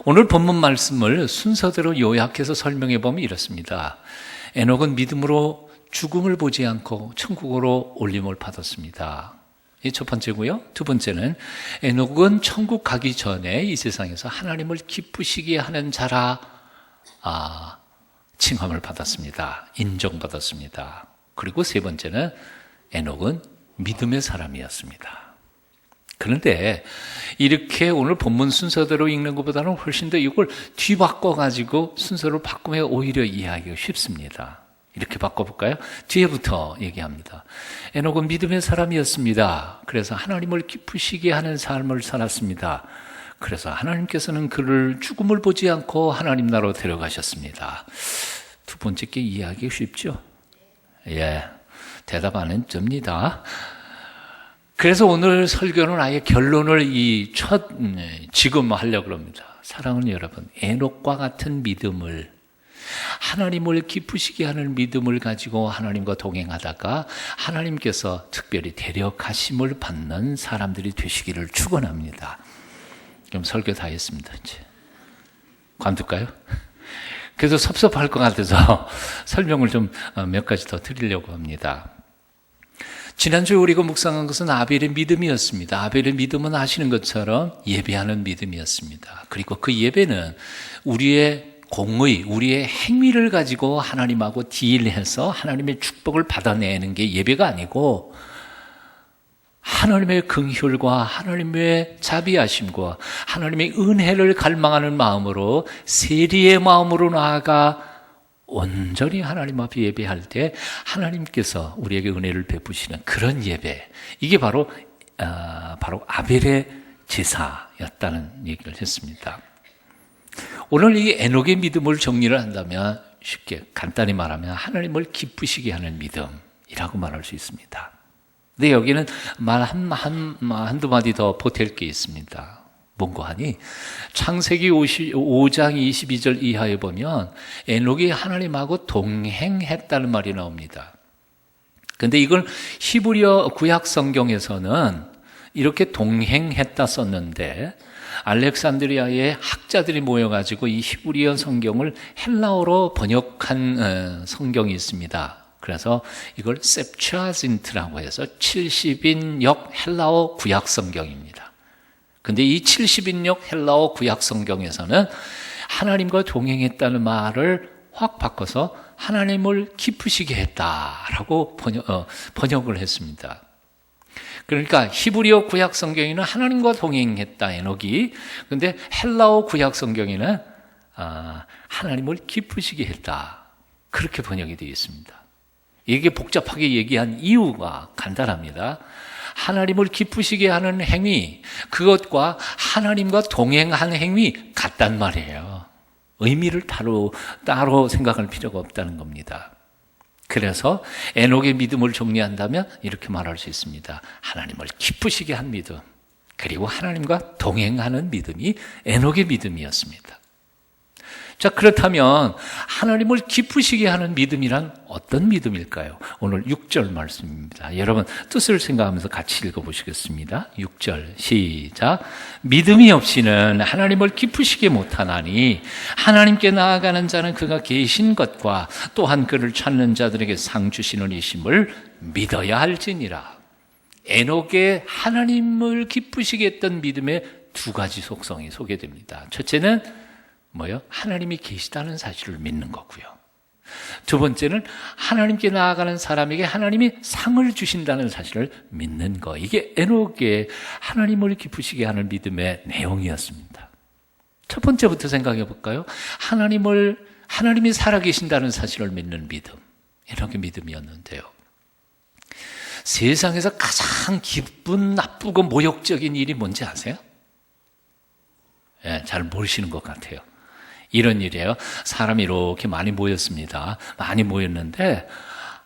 오늘 본문 말씀을 순서대로 요약해서 설명해 보면 이렇습니다. 에녹은 믿음으로 죽음을 보지 않고 천국으로 올림을 받았습니다. 이 첫 번째고요. 두 번째는 에녹은 천국 가기 전에 이 세상에서 하나님을 기쁘시게 하는 자라 칭함을 받았습니다. 인정받았습니다. 그리고 세 번째는 에녹은 믿음의 사람이었습니다. 그런데 이렇게 오늘 본문 순서대로 읽는 것보다는 훨씬 더 이걸 뒤바꿔가지고 순서를 바꾸면 오히려 이해하기가 쉽습니다. 이렇게 바꿔볼까요? 뒤에부터 얘기합니다. 에녹은 믿음의 사람이었습니다. 그래서 하나님을 기쁘시게 하는 삶을 살았습니다. 그래서 하나님께서는 그를 죽음을 보지 않고 하나님 나라로 데려가셨습니다. 두 번째 게 이해하기 쉽죠? 예, 대답 안 해줍니다. 그래서 오늘 설교는 아예 결론을 지금 하려고 합니다. 사랑하는 여러분, 에녹과 같은 믿음을, 하나님을 기쁘시게 하는 믿음을 가지고 하나님과 동행하다가 하나님께서 특별히 데려가심을 받는 사람들이 되시기를 축원합니다. 그럼 설교 다 했습니다. 이제 관둘까요? 그래서 섭섭할 것 같아서 설명을 좀 몇 가지 더 드리려고 합니다. 지난주에 우리가 묵상한 것은 아벨의 믿음이었습니다. 아벨의 믿음은 아시는 것처럼 예배하는 믿음이었습니다. 그리고 그 예배는 우리의 공의, 우리의 행위를 가지고 하나님하고 딜해서 하나님의 축복을 받아내는 게 예배가 아니고 하나님의 긍휼과 하나님의 자비하심과 하나님의 은혜를 갈망하는 마음으로, 세리의 마음으로 나아가 온전히 하나님 앞에 예배할 때 하나님께서 우리에게 은혜를 베푸시는 그런 예배, 이게 바로 아벨의 제사였다는 얘기를 했습니다. 오늘 이 에녹의 믿음을 정리를 한다면 쉽게 간단히 말하면 하나님을 기쁘시게 하는 믿음이라고 말할 수 있습니다. 근데 여기는 말 한두 마디 더 보탤 게 있습니다. 뭔고 하니 창세기 5장 22절 이하에 보면 에녹이 하나님하고 동행했다는 말이 나옵니다. 근데 이걸 히브리어 구약 성경에서는 이렇게 동행했다 썼는데 알렉산드리아의 학자들이 모여가지고 이 히브리어 성경을 헬라어로 번역한 성경이 있습니다. 그래서 이걸 셉추아진트라고 해서 70인역 헬라어 구약 성경입니다. 근데 이 70인역 헬라어 구약 성경에서는 하나님과 동행했다는 말을 확 바꿔서 하나님을 기쁘시게 했다라고 번역을 했습니다. 그러니까 히브리어 구약 성경에는 하나님과 동행했다 에녹이, 근데 헬라어 구약 성경에는 하나님을 기쁘시게 했다, 그렇게 번역이 되어 있습니다. 이게 복잡하게 얘기한 이유가 간단합니다. 하나님을 기쁘시게 하는 행위, 그것과 하나님과 동행한 행위 같단 말이에요. 의미를 따로 생각할 필요가 없다는 겁니다. 그래서 에녹의 믿음을 정리한다면 이렇게 말할 수 있습니다. 하나님을 기쁘시게 한 믿음, 그리고 하나님과 동행하는 믿음이 에녹의 믿음이었습니다. 자, 그렇다면 하나님을 기쁘시게 하는 믿음이란 어떤 믿음일까요? 오늘 6절 말씀입니다. 여러분 뜻을 생각하면서 같이 읽어보시겠습니다. 6절 시작. 믿음이 없이는 하나님을 기쁘시게 못하나니 하나님께 나아가는 자는 그가 계신 것과 또한 그를 찾는 자들에게 상 주시는 이심을 믿어야 할지니라. 에녹의 하나님을 기쁘시게 했던 믿음의 두 가지 속성이 소개됩니다. 첫째는 뭐요? 하나님이 계시다는 사실을 믿는 거고요. 두 번째는 하나님께 나아가는 사람에게 하나님이 상을 주신다는 사실을 믿는 거. 이게 에녹의 하나님을 기쁘시게 하는 믿음의 내용이었습니다. 첫 번째부터 생각해 볼까요? 하나님이 살아계신다는 사실을 믿는 믿음. 에녹의 믿음이었는데요. 세상에서 가장 기쁜, 나쁘고 모욕적인 일이 뭔지 아세요? 잘 모르시는 것 같아요. 이런 일이에요. 사람이 이렇게 많이 모였습니다. 많이 모였는데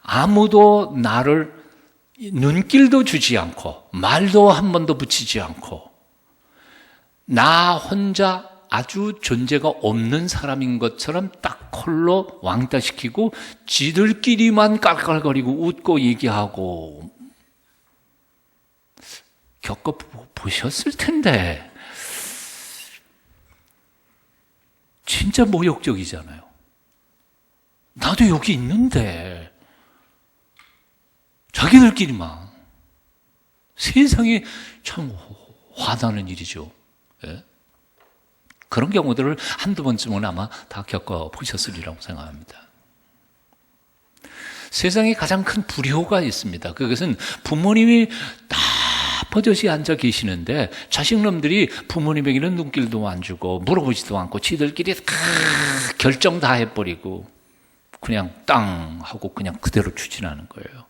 아무도 나를 눈길도 주지 않고 말도 한 번도 붙이지 않고 나 혼자 아주 존재가 없는 사람인 것처럼 딱 콜로 왕따시키고 지들끼리만 깔깔거리고 웃고 얘기하고 겪어보셨을 텐데 진짜 모욕적이잖아요. 나도 여기 있는데 자기들끼리만. 세상에 참 화나는 일이죠. 예? 그런 경우들을 한두 번쯤은 아마 다 겪어보셨으리라고 생각합니다. 세상에 가장 큰 불효가 있습니다. 그것은 부모님이 다 버젓이 앉아 계시는데 자식놈들이 부모님에게는 눈길도 안 주고 물어보지도 않고 지들끼리 결정 다 해버리고 그냥 땅 하고 그냥 그대로 추진하는 거예요.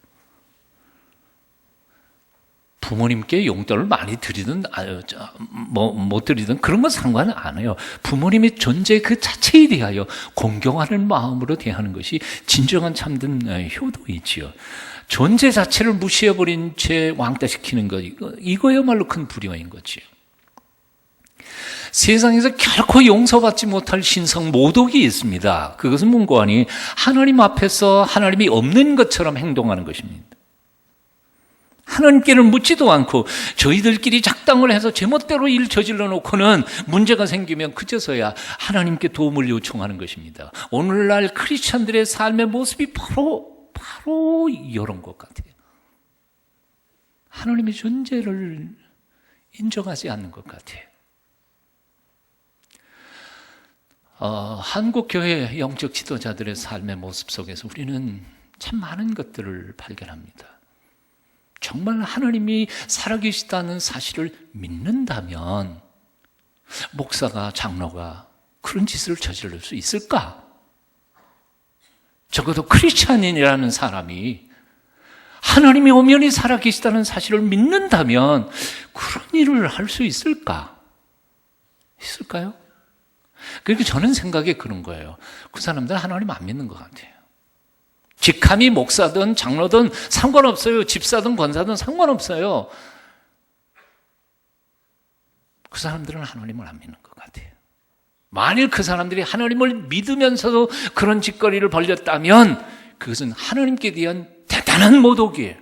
부모님께 용돈을 많이 드리든 못 드리든 그런 건 상관 안 해요. 부모님의 존재 그 자체에 대하여 공경하는 마음으로 대하는 것이 진정한 참된 효도이지요. 존재 자체를 무시해버린 채 왕따시키는 것, 이거야말로 큰 불효인 거지요. 세상에서 결코 용서받지 못할 신성 모독이 있습니다. 그것은 뭔고 하니 하나님 앞에서 하나님이 없는 것처럼 행동하는 것입니다. 하나님께는 묻지도 않고 저희들끼리 작당을 해서 제멋대로 일 저질러 놓고는 문제가 생기면 그제서야 하나님께 도움을 요청하는 것입니다. 오늘날 크리스찬들의 삶의 모습이 바로 이런 것 같아요. 하나님의 존재를 인정하지 않는 것 같아요. 한국 교회 영적 지도자들의 삶의 모습 속에서 우리는 참 많은 것들을 발견합니다. 정말 하나님이 살아계시다는 사실을 믿는다면 목사가, 장로가 그런 짓을 저지를 수 있을까? 적어도 크리스찬인이라는 사람이 하나님이 엄연히 살아계시다는 사실을 믿는다면 그런 일을 할 수 있을까? 있을까요? 그러니까 저는 생각에 그런 거예요. 그 사람들은 하나님 안 믿는 것 같아요. 직함이 목사든 장로든 상관없어요. 집사든 권사든 상관없어요. 그 사람들은 하나님을 안 믿는 것 같아요. 만일 그 사람들이 하나님을 믿으면서도 그런 짓거리를 벌였다면 그것은 하나님께 대한 대단한 모독이에요.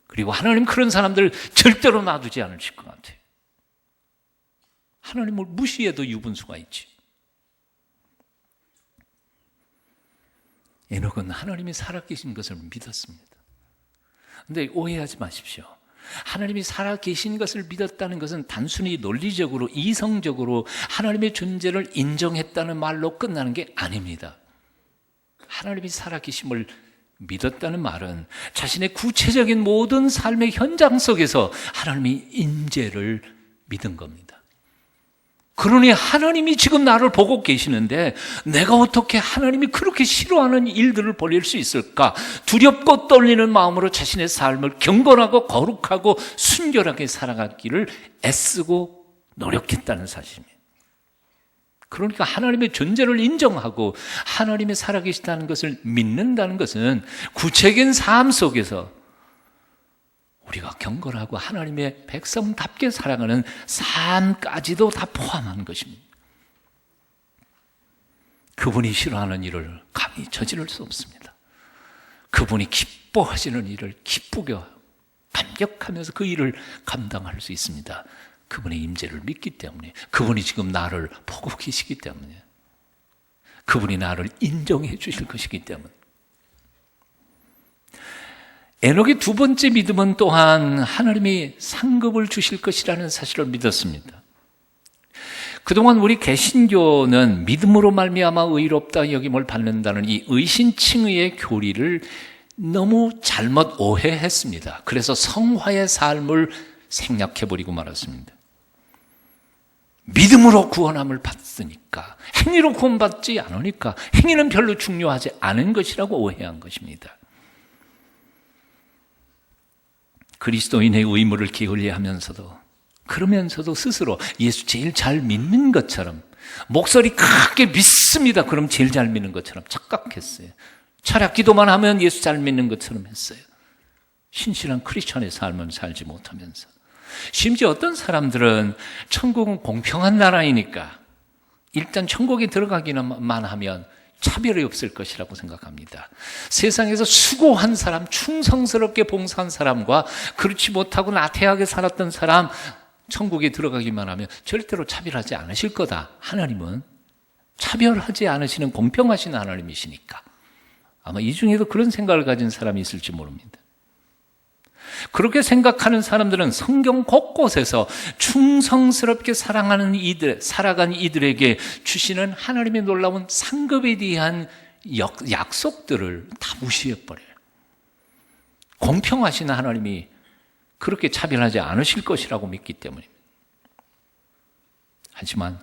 그리고 하나님 그런 사람들 절대로 놔두지 않으실 것 같아요. 하나님을 무시해도 유분수가 있지. 에녹은 하나님이 살아계신 것을 믿었습니다. 그런데 오해하지 마십시오. 하나님이 살아계신 것을 믿었다는 것은 단순히 논리적으로 이성적으로 하나님의 존재를 인정했다는 말로 끝나는 게 아닙니다. 하나님이 살아계심을 믿었다는 말은 자신의 구체적인 모든 삶의 현장 속에서 하나님의 임재를 믿은 겁니다. 그러니 하나님이 지금 나를 보고 계시는데 내가 어떻게 하나님이 그렇게 싫어하는 일들을 벌일 수 있을까? 두렵고 떨리는 마음으로 자신의 삶을 경건하고 거룩하고 순결하게 살아가기를 애쓰고 노력했다는 사실입니다. 그러니까 하나님의 존재를 인정하고 하나님이 살아계시다는 것을 믿는다는 것은 구체적인 삶 속에서 우리가 경건하고 하나님의 백성답게 살아가는 삶까지도 다 포함한 것입니다. 그분이 싫어하는 일을 감히 저지를 수 없습니다. 그분이 기뻐하시는 일을 기쁘게 감격하면서 그 일을 감당할 수 있습니다. 그분의 임재를 믿기 때문에, 그분이 지금 나를 보고 계시기 때문에, 그분이 나를 인정해 주실 것이기 때문에. 에녹의 두 번째 믿음은 또한 하나님이 상급을 주실 것이라는 사실을 믿었습니다. 그동안 우리 개신교는 믿음으로 말미암아 의롭다 여김을 받는다는 이 의신칭의의 교리를 너무 잘못 오해했습니다. 그래서 성화의 삶을 생략해버리고 말았습니다. 믿음으로 구원함을 받으니까, 행위로 구원받지 않으니까 행위는 별로 중요하지 않은 것이라고 오해한 것입니다. 그리스도인의 의무를 게을리하면서도, 그러면서도 스스로 예수 제일 잘 믿는 것처럼, 목소리 크게 믿습니다. 그럼 제일 잘 믿는 것처럼 착각했어요. 차라리 기도만 하면 예수 잘 믿는 것처럼 했어요. 신실한 크리스천의 삶을 살지 못하면서. 심지어 어떤 사람들은 천국은 공평한 나라이니까 일단 천국에 들어가기만 하면 차별이 없을 것이라고 생각합니다. 세상에서 수고한 사람, 충성스럽게 봉사한 사람과 그렇지 못하고 나태하게 살았던 사람 천국에 들어가기만 하면 절대로 차별하지 않으실 거다. 하나님은 차별하지 않으시는 공평하신 하나님이시니까. 아마 이 중에도 그런 생각을 가진 사람이 있을지 모릅니다. 그렇게 생각하는 사람들은 성경 곳곳에서 충성스럽게 살아간 이들에게 주시는 하나님의 놀라운 상급에 대한 약속들을 다 무시해버려요. 공평하신 하나님이 그렇게 차별하지 않으실 것이라고 믿기 때문입니다. 하지만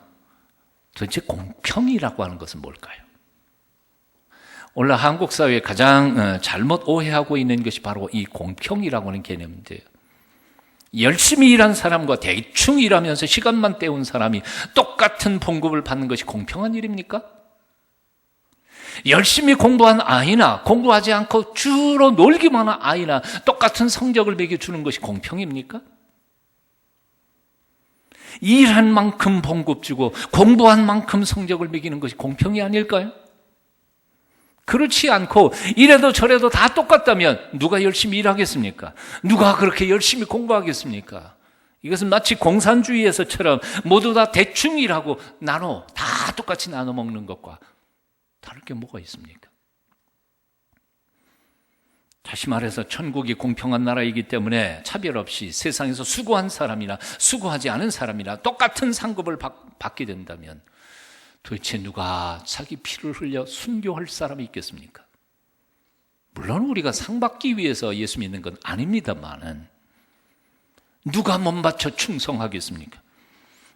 도대체 공평이라고 하는 것은 뭘까요? 오늘 한국 사회에 가장 잘못 오해하고 있는 것이 바로 이 공평이라고 하는 개념인데요. 열심히 일한 사람과 대충 일하면서 시간만 때운 사람이 똑같은 봉급을 받는 것이 공평한 일입니까? 열심히 공부한 아이나 공부하지 않고 주로 놀기만 한 아이나 똑같은 성적을 매겨주는 것이 공평입니까? 일한 만큼 봉급 주고 공부한 만큼 성적을 매기는 것이 공평이 아닐까요? 그렇지 않고 이래도 저래도 다 똑같다면 누가 열심히 일하겠습니까? 누가 그렇게 열심히 공부하겠습니까? 이것은 마치 공산주의에서처럼 모두 다 대충 일하고 다 똑같이 나눠 먹는 것과 다를 게 뭐가 있습니까? 다시 말해서 천국이 공평한 나라이기 때문에 차별 없이 세상에서 수고한 사람이나 수고하지 않은 사람이나 똑같은 상급을 받게 된다면 도대체 누가 자기 피를 흘려 순교할 사람이 있겠습니까? 물론 우리가 상 받기 위해서 예수 믿는 건 아닙니다만은 누가 몸 바쳐 충성하겠습니까?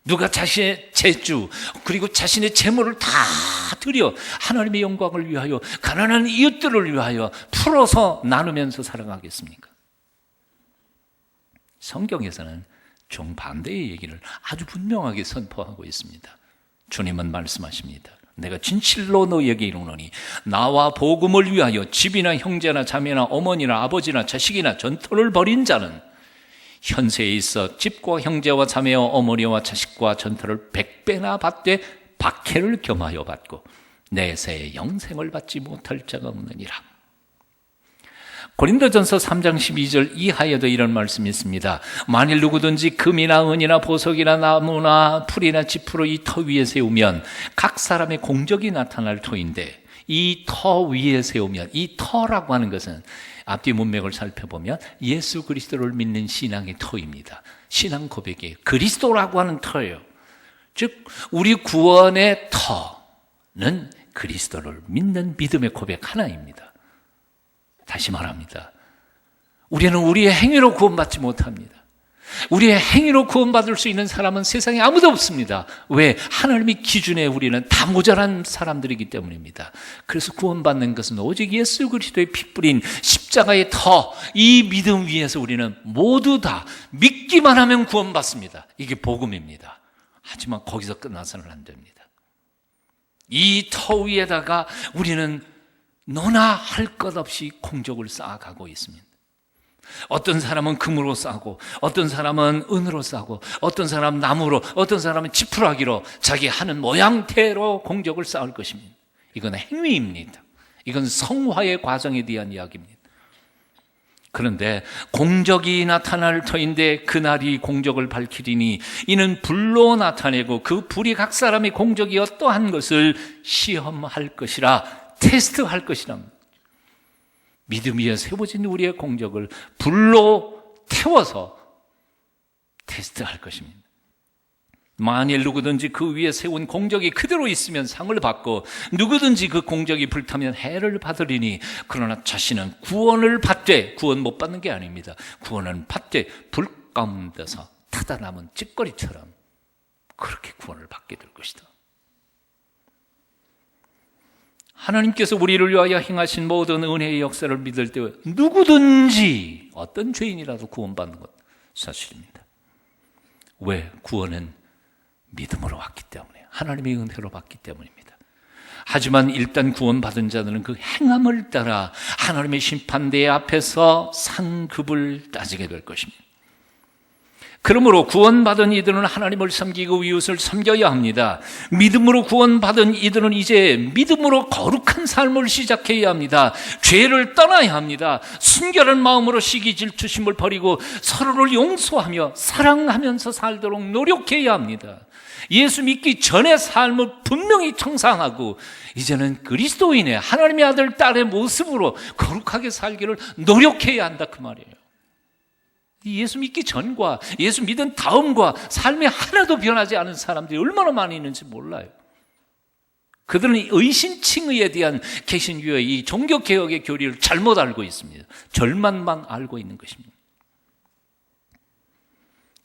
누가 자신의 재주 그리고 자신의 재물을 다 드려 하나님의 영광을 위하여 가난한 이웃들을 위하여 풀어서 나누면서 살아가겠습니까? 성경에서는 정반대의 얘기를 아주 분명하게 선포하고 있습니다. 주님은 말씀하십니다. 내가 진실로 너희에게 이르노니 나와 복음을 위하여 집이나 형제나 자매나 어머니나 아버지나 자식이나 전토를 벌인 자는 현세에 있어 집과 형제와 자매와 어머니와 자식과 전토를 100배나 받되 박해를 겸하여 받고 내세에 영생을 받지 못할 자가 없느니라. 고린도전서 3장 12절 이하에도 이런 말씀이 있습니다. 만일 누구든지 금이나 은이나 보석이나 나무나 풀이나 지푸로 이 터 위에 세우면 각 사람의 공적이 나타날 터인데 이 터 위에 세우면 이 터라고 하는 것은 앞뒤 문맥을 살펴보면 예수 그리스도를 믿는 신앙의 터입니다. 신앙 고백이에요. 그리스도라고 하는 터예요. 즉 우리 구원의 터는 그리스도를 믿는 믿음의 고백 하나입니다. 다시 말합니다. 우리는 우리의 행위로 구원받지 못합니다. 우리의 행위로 구원받을 수 있는 사람은 세상에 아무도 없습니다. 왜? 하나님의 기준에 우리는 다 모자란 사람들이기 때문입니다. 그래서 구원받는 것은 오직 예수 그리스도의 피 뿌린 십자가의 터, 이 믿음 위에서 우리는 모두 다 믿기만 하면 구원받습니다. 이게 복음입니다. 하지만 거기서 끝나서는 안 됩니다. 이 터 위에다가 우리는 너나 할 것 없이 공적을 쌓아가고 있습니다. 어떤 사람은 금으로 쌓고 어떤 사람은 은으로 쌓고 어떤 사람은 나무로 어떤 사람은 지푸라기로 자기 하는 모양대로 공적을 쌓을 것입니다. 이건 행위입니다. 이건 성화의 과정에 대한 이야기입니다. 그런데 공적이 나타날 터인데 그날이 공적을 밝히리니 이는 불로 나타내고 그 불이 각 사람의 공적이 어떠한 것을 시험할 것이라 테스트할 것이랍니다. 믿음 위에 세워진 우리의 공적을 불로 태워서 테스트할 것입니다. 만일 누구든지 그 위에 세운 공적이 그대로 있으면 상을 받고 누구든지 그 공적이 불타면 해를 받으리니 그러나 자신은 구원을 받되 구원 못 받는 게 아닙니다. 구원은 받되 불 가운데서 타다 남은 찌꺼리처럼 그렇게 구원을 받게 될 것이다. 하나님께서 우리를 위하여 행하신 모든 은혜의 역사를 믿을 때 누구든지 어떤 죄인이라도 구원받는 것 사실입니다. 왜? 구원은 믿음으로 왔기 때문에 하나님의 은혜로 받기 때문입니다. 하지만 일단 구원받은 자들은 그 행함을 따라 하나님의 심판대 앞에서 상급을 따지게 될 것입니다. 그러므로 구원받은 이들은 하나님을 섬기고 이웃을 섬겨야 합니다. 믿음으로 구원받은 이들은 이제 믿음으로 거룩한 삶을 시작해야 합니다. 죄를 떠나야 합니다. 순결한 마음으로 시기 질투심을 버리고 서로를 용서하며 사랑하면서 살도록 노력해야 합니다. 예수 믿기 전의 삶을 분명히 청산하고 이제는 그리스도인의 하나님의 아들, 딸의 모습으로 거룩하게 살기를 노력해야 한다 그 말이에요. 예수 믿기 전과 예수 믿은 다음과 삶이 하나도 변하지 않은 사람들이 얼마나 많이 있는지 몰라요. 그들은 의신칭의에 대한 개신교의 이 종교개혁의 교리를 잘못 알고 있습니다. 절만만 알고 있는 것입니다.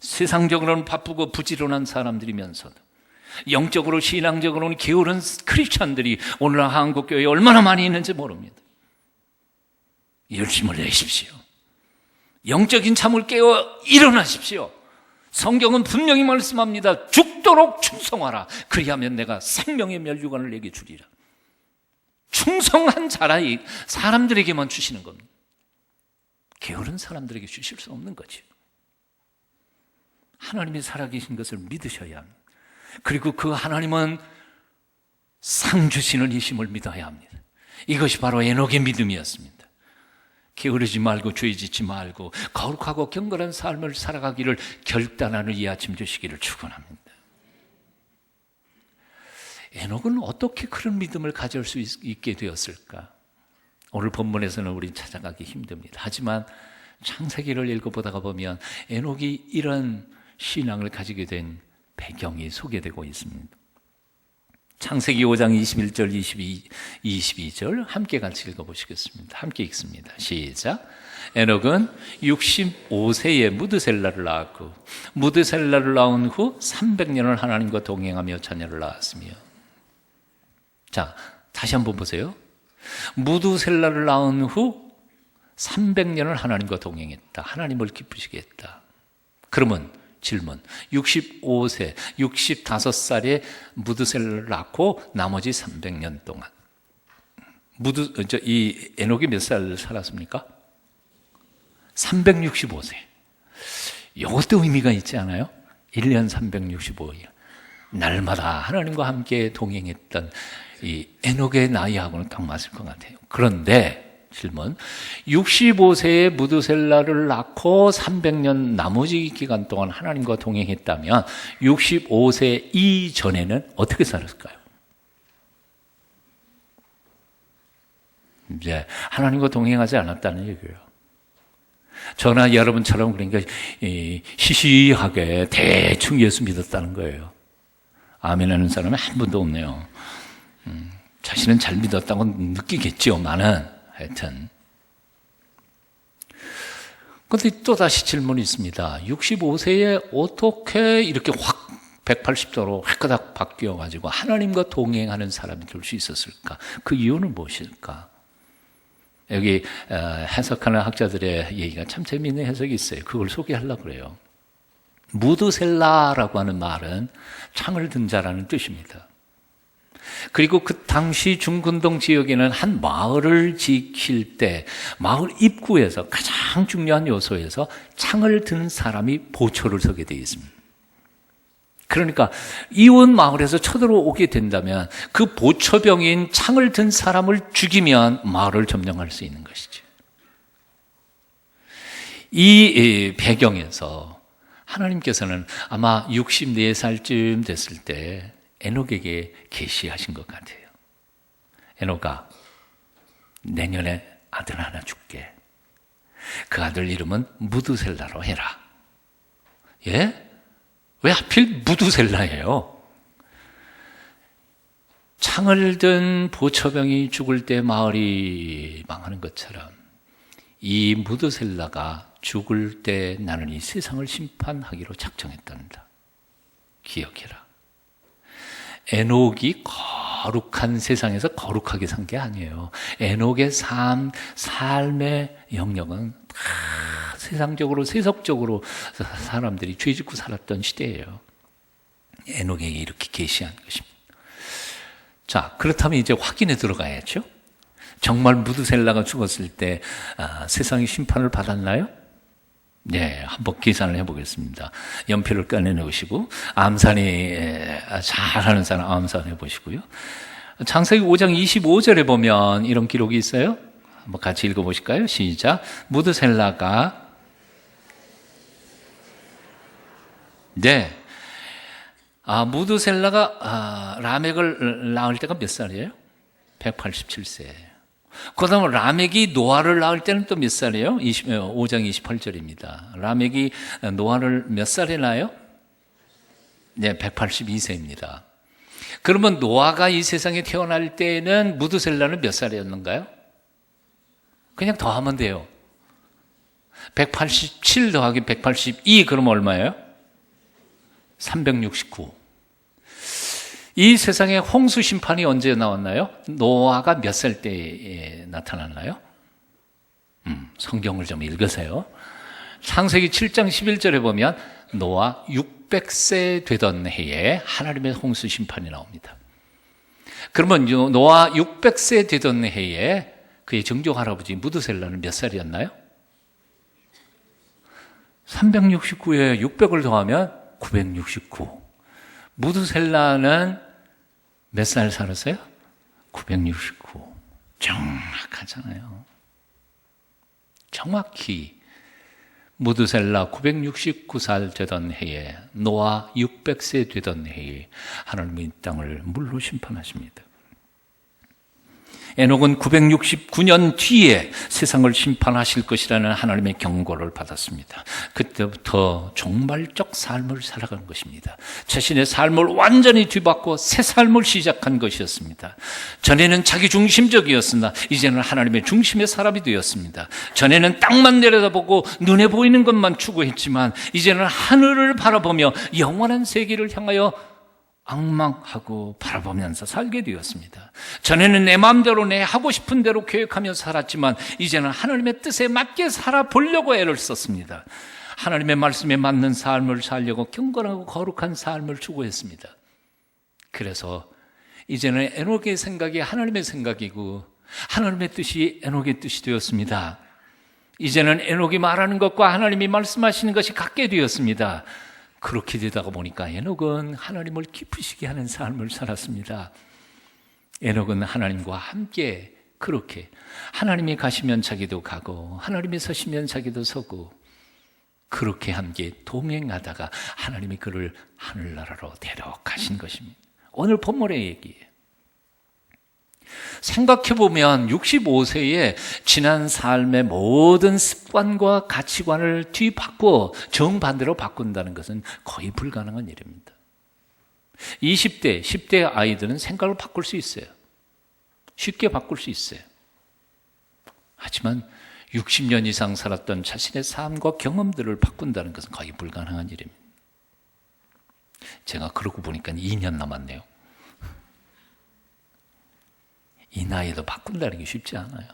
세상적으로는 바쁘고 부지런한 사람들이면서도 영적으로 신앙적으로는 게으른 크리스찬들이 오늘날 한국교회에 얼마나 많이 있는지 모릅니다. 열심을 내십시오. 영적인 참을 깨어 일어나십시오. 성경은 분명히 말씀합니다. 죽도록 충성하라. 그리하면 내가 생명의 멸류관을 내게 주리라. 충성한 자라이 사람들에게만 주시는 겁니다. 게으른 사람들에게 주실 수 없는 거죠. 하나님이 살아계신 것을 믿으셔야 합니다. 그리고 그 하나님은 상 주시는 이심을 믿어야 합니다. 이것이 바로 에녹의 믿음이었습니다. 게으르지 말고 죄 짓지 말고 거룩하고 경건한 삶을 살아가기를 결단하는 이 아침 되시기를 축원합니다. 에녹은 어떻게 그런 믿음을 가질 수 있게 되었을까? 오늘 본문에서는 우리 찾아가기 힘듭니다. 하지만 창세기를 읽어보다가 보면 에녹이 이런 신앙을 가지게 된 배경이 소개되고 있습니다. 창세기 5장 21절, 22절 함께 같이 읽어보시겠습니다. 함께 읽습니다. 시작. 에녹은 65세에 무드셀라를 낳았고 무드셀라를 낳은 후 300년을 하나님과 동행하며 자녀를 낳았으며. 자, 다시 한번 보세요. 무드셀라를 낳은 후 300년을 하나님과 동행했다. 하나님을 기쁘시게 했다. 그러면 질문. 65세, 65살에 무드셀라를 낳고 나머지 300년 동안. 이 에녹이 몇 살 살았습니까? 365세. 이것도 의미가 있지 않아요? 1년 365일. 날마다 하나님과 함께 동행했던 이 에녹의 나이하고는 딱 맞을 것 같아요. 그런데 질문. 65세에 무드셀라를 낳고 300년 나머지 기간 동안 하나님과 동행했다면 65세 이전에는 어떻게 살았을까요? 이제 하나님과 동행하지 않았다는 얘기예요. 저나 여러분처럼 그러니까 시시하게 대충 예수 믿었다는 거예요. 아멘 하는 사람이 한 분도 없네요. 자신은 잘 믿었다고 느끼겠지만은 하여튼. 그런데 또다시 질문이 있습니다. 65세에 어떻게 이렇게 확 180도로 획가닥 바뀌어가지고 하나님과 동행하는 사람이 될 수 있었을까? 그 이유는 무엇일까? 여기 해석하는 학자들의 얘기가 참 재미있는 해석이 있어요. 그걸 소개하려고 그래요. 무드셀라라고 하는 말은 창을 든 자라는 뜻입니다. 그리고 그 당시 중근동 지역에는 한 마을을 지킬 때 마을 입구에서 가장 중요한 요소에서 창을 든 사람이 보초를 서게 되어 있습니다. 그러니까 이웃 마을에서 쳐들어오게 된다면 그 보초병인 창을 든 사람을 죽이면 마을을 점령할 수 있는 것이죠. 이 배경에서 하나님께서는 아마 64살쯤 됐을 때 에녹에게 계시하신 것 같아요. 에녹아, 내년에 아들 하나 줄게. 그 아들 이름은 무드셀라로 해라. 예? 왜 하필 무드셀라예요? 창을 든 보초병이 죽을 때 마을이 망하는 것처럼 이 무드셀라가 죽을 때 나는 이 세상을 심판하기로 작정했단다. 기억해라. 에녹이 거룩한 세상에서 거룩하게 산 게 아니에요. 에녹의 삶의 영역은 다 세상적으로 세속적으로 사람들이 죄짓고 살았던 시대예요. 에녹에게 이렇게 계시한 것입니다. 자, 그렇다면 이제 확인에 들어가야죠. 정말 무드셀라가 죽었을 때 세상이 심판을 받았나요? 네, 한번 계산을 해보겠습니다. 연필을 꺼내놓으시고 암산이 잘하는 사람 암산해 보시고요. 창세기 5장 25절에 보면 이런 기록이 있어요. 한번 같이 읽어보실까요? 시작. 무드셀라가 무드셀라가 라멕을 낳을 때가 몇 살이에요? 187세. 그 다음에 라멕이 노아를 낳을 때는 또 몇 살이에요? 5장 28절입니다. 라멕이 노아를 몇 살에 낳아요? 네, 182세입니다. 그러면 노아가 이 세상에 태어날 때는 무드셀라는 몇 살이었는가요? 그냥 더하면 돼요. 187 더하기 182 그러면 얼마예요? 369. 이 세상에 홍수 심판이 언제 나왔나요? 노아가 몇 살 때에 나타났나요? 성경을 좀 읽으세요. 창세기 7장 11절에 보면 노아 600세 되던 해에 하나님의 홍수 심판이 나옵니다. 그러면 노아 600세 되던 해에 그의 정조 할아버지 무드셀라는 몇 살이었나요? 369에 600을 더하면 969. 무드셀라는 몇 살 살았어요? 969. 정확하잖아요. 정확히 무드셀라 969살 되던 해에, 노아 600세 되던 해에 하나님은 이 땅을 물로 심판하십니다. 에녹은 969년 뒤에 세상을 심판하실 것이라는 하나님의 경고를 받았습니다. 그때부터 종말적 삶을 살아간 것입니다. 자신의 삶을 완전히 뒤바꿔 새 삶을 시작한 것이었습니다. 전에는 자기 중심적이었으나 이제는 하나님의 중심의 사람이 되었습니다. 전에는 땅만 내려다보고 눈에 보이는 것만 추구했지만 이제는 하늘을 바라보며 영원한 세계를 향하여 앙망하고 바라보면서 살게 되었습니다. 전에는 내 마음대로 내 하고 싶은 대로 계획하며 살았지만 이제는 하나님의 뜻에 맞게 살아보려고 애를 썼습니다. 하나님의 말씀에 맞는 삶을 살려고 경건하고 거룩한 삶을 추구했습니다. 그래서 이제는 에녹의 생각이 하나님의 생각이고 하나님의 뜻이 에녹의 뜻이 되었습니다. 이제는 에녹이 말하는 것과 하나님이 말씀하시는 것이 같게 되었습니다. 그렇게 되다가 보니까 에녹은 하나님을 기쁘시게 하는 삶을 살았습니다. 에녹은 하나님과 함께 그렇게 하나님이 가시면 자기도 가고 하나님이 서시면 자기도 서고 그렇게 함께 동행하다가 하나님이 그를 하늘나라로 데려가신 것입니다. 오늘 본문의 얘기예요. 생각해보면 65세에 지난 삶의 모든 습관과 가치관을 뒤바꿔 정반대로 바꾼다는 것은 거의 불가능한 일입니다. 20대, 10대 아이들은 생각을 바꿀 수 있어요. 쉽게 바꿀 수 있어요. 하지만 60년 이상 살았던 자신의 삶과 경험들을 바꾼다는 것은 거의 불가능한 일입니다. 제가 그러고 보니까 2년 남았네요. 이 나이에도 바꾼다는 게 쉽지 않아요.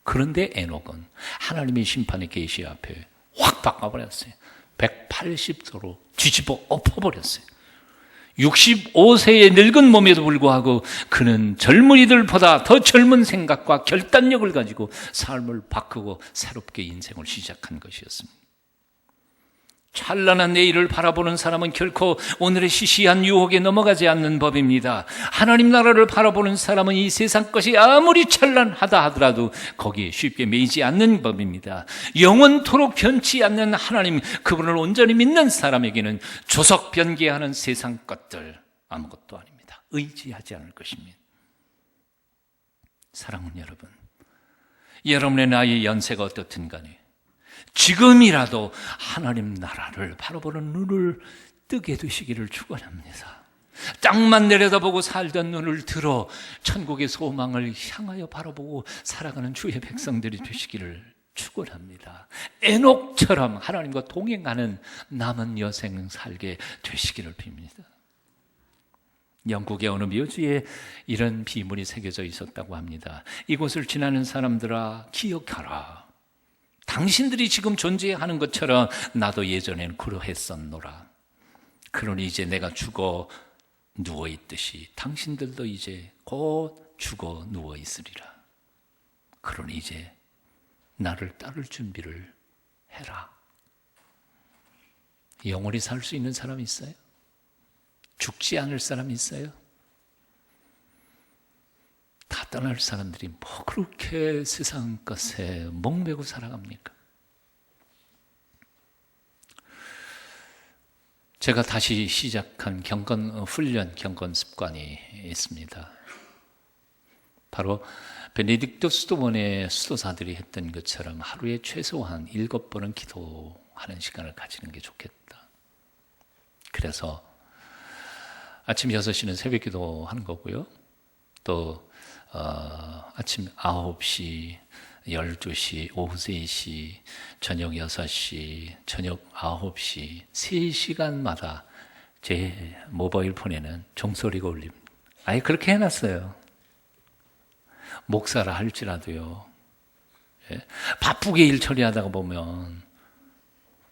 그런데 에녹은 하나님의 심판의 계시 앞에 확 바꿔버렸어요. 180도로 뒤집어 엎어버렸어요. 65세의 늙은 몸에도 불구하고 그는 젊은이들보다 더 젊은 생각과 결단력을 가지고 삶을 바꾸고 새롭게 인생을 시작한 것이었습니다. 찬란한 내일을 바라보는 사람은 결코 오늘의 시시한 유혹에 넘어가지 않는 법입니다. 하나님 나라를 바라보는 사람은 이 세상 것이 아무리 찬란하다 하더라도 거기에 쉽게 매이지 않는 법입니다. 영원토록 변치 않는 하나님, 그분을 온전히 믿는 사람에게는 조석 변개하는 세상 것들 아무것도 아닙니다. 의지하지 않을 것입니다. 사랑하는 여러분, 여러분의 나이의 연세가 어떻든 간에 지금이라도 하나님 나라를 바라보는 눈을 뜨게 되시기를 축원합니다. 땅만 내려다보고 살던 눈을 들어 천국의 소망을 향하여 바라보고 살아가는 주의 백성들이 되시기를 축원합니다. 에녹처럼 하나님과 동행하는 남은 여생 살게 되시기를 빕니다. 영국의 어느 묘지에 이런 비문이 새겨져 있었다고 합니다. 이곳을 지나는 사람들아 기억하라. 당신들이 지금 존재하는 것처럼 나도 예전엔 그러했었노라. 그러니 이제 내가 죽어 누워있듯이 당신들도 이제 곧 죽어 누워있으리라. 그러니 이제 나를 따를 준비를 해라. 영원히 살 수 있는 사람이 있어요? 죽지 않을 사람이 있어요? 다 떠날 사람들이 뭐 그렇게 세상 것에 목매고 살아갑니까? 제가 다시 시작한 훈련 경건 습관이 있습니다. 바로 베네딕토 수도원의 수도사들이 했던 것처럼 하루에 최소한 7번은 기도하는 시간을 가지는 게 좋겠다. 그래서 아침 6시는 새벽 기도하는 거고요. 또 아침 9시, 12시, 오후 3시, 저녁 6시, 저녁 9시 3시간마다 제 모바일 폰에는 종소리가 울립니다. 아예 그렇게 해놨어요. 목사라 할지라도요. 예? 바쁘게 일 처리하다가 보면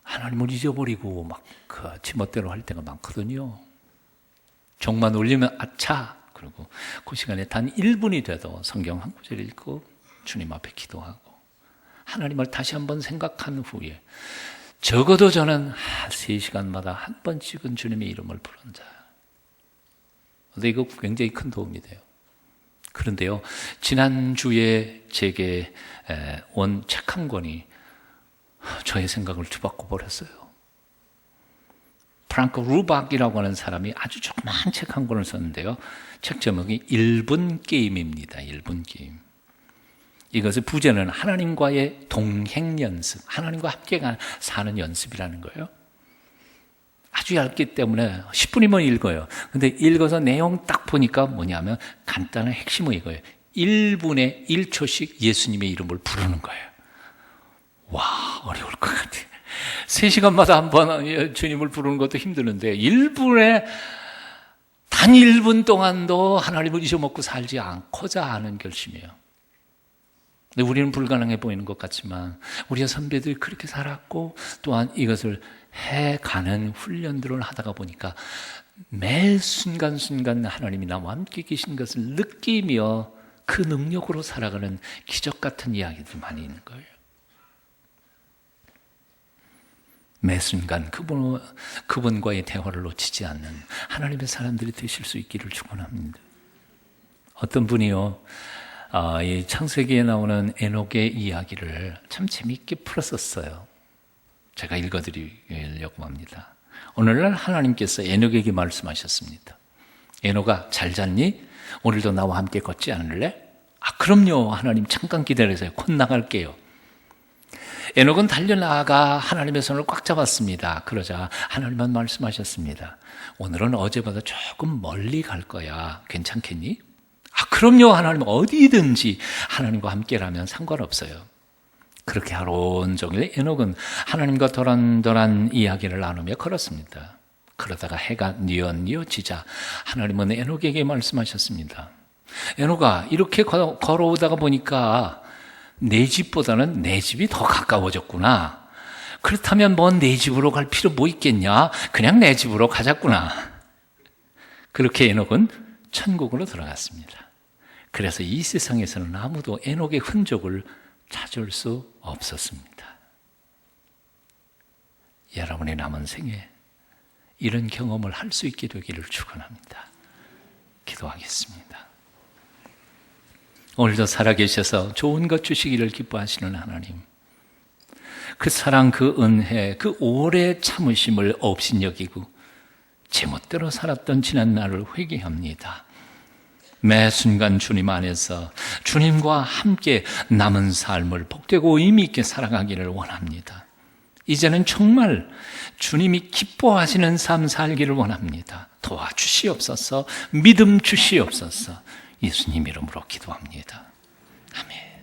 하나님을 잊어버리고 막 그 지멋대로 할 때가 많거든요. 종만 울리면 아차. 그리고 그 시간에 단 1분이 돼도 성경 한 구절 읽고 주님 앞에 기도하고 하나님을 다시 한번 생각한 후에 적어도 저는 3시간마다 한 번씩은 주님의 이름을 부른다. 근데 이거 굉장히 큰 도움이 돼요. 그런데요, 지난주에 제게 온 책 한 권이 저의 생각을 뒤바꿔 버렸어요. 프랑크 루박이라고 하는 사람이 아주 조그만 책 한 권을 썼는데요. 책 제목이 1분 게임입니다. 1분 게임. 이것의 부제는 하나님과의 동행 연습, 하나님과 함께 사는 연습이라는 거예요. 아주 얇기 때문에 10분이면 읽어요. 근데 읽어서 내용 딱 보니까 뭐냐면 간단한 핵심은 이거예요. 1분에 1초씩 예수님의 이름을 부르는 거예요. 와, 어려울 것 같아요. 3시간마다 한 번 주님을 부르는 것도 힘드는데 1분에 단 1분 동안도 하나님을 잊어먹고 살지 않고자 하는 결심이에요. 근데 우리는 불가능해 보이는 것 같지만 우리의 선배들이 그렇게 살았고 또한 이것을 해가는 훈련들을 하다가 보니까 매 순간순간 하나님이 나와 함께 계신 것을 느끼며 그 능력으로 살아가는 기적 같은 이야기들이 많이 있는 거예요. 매 순간 그분과의 대화를 놓치지 않는 하나님의 사람들이 되실 수 있기를 축원합니다. 어떤 분이요, 이 창세기에 나오는 에녹의 이야기를 참 재미있게 풀었었어요. 제가 읽어드리려고 합니다. 오늘날 하나님께서 에녹에게 말씀하셨습니다. 에녹아, 잘 잤니? 오늘도 나와 함께 걷지 않을래? 아, 그럼요. 하나님 잠깐 기다리세요. 곧 나갈게요. 에녹은 달려나가 하나님의 손을 꽉 잡았습니다. 그러자 하나님은 말씀하셨습니다. 오늘은 어제보다 조금 멀리 갈 거야. 괜찮겠니? 아, 그럼요. 하나님 어디든지 하나님과 함께라면 상관없어요. 그렇게 하루 온종일 에녹은 하나님과 도란도란 이야기를 나누며 걸었습니다. 그러다가 해가 뉘엿뉘엿지자 하나님은 에녹에게 말씀하셨습니다. 에녹아, 이렇게 걸어오다가 보니까 내 집보다는 내 집이 더 가까워졌구나. 그렇다면 뭐 내 집으로 갈 필요 뭐 있겠냐? 그냥 내 집으로 가자꾸나. 그렇게 에녹은 천국으로 들어갔습니다. 그래서 이 세상에서는 아무도 에녹의 흔적을 찾을 수 없었습니다. 여러분의 남은 생에 이런 경험을 할 수 있게 되기를 축원합니다. 기도하겠습니다. 오늘도 살아계셔서 좋은 것 주시기를 기뻐하시는 하나님, 그 사랑, 그 은혜, 그 오래 참으심을 업신여기고 제멋대로 살았던 지난 날을 회개합니다. 매 순간 주님 안에서 주님과 함께 남은 삶을 복되고 의미 있게 살아가기를 원합니다. 이제는 정말 주님이 기뻐하시는 삶 살기를 원합니다. 도와주시옵소서, 믿음 주시옵소서. 예수님 이름으로 기도합니다. 아멘.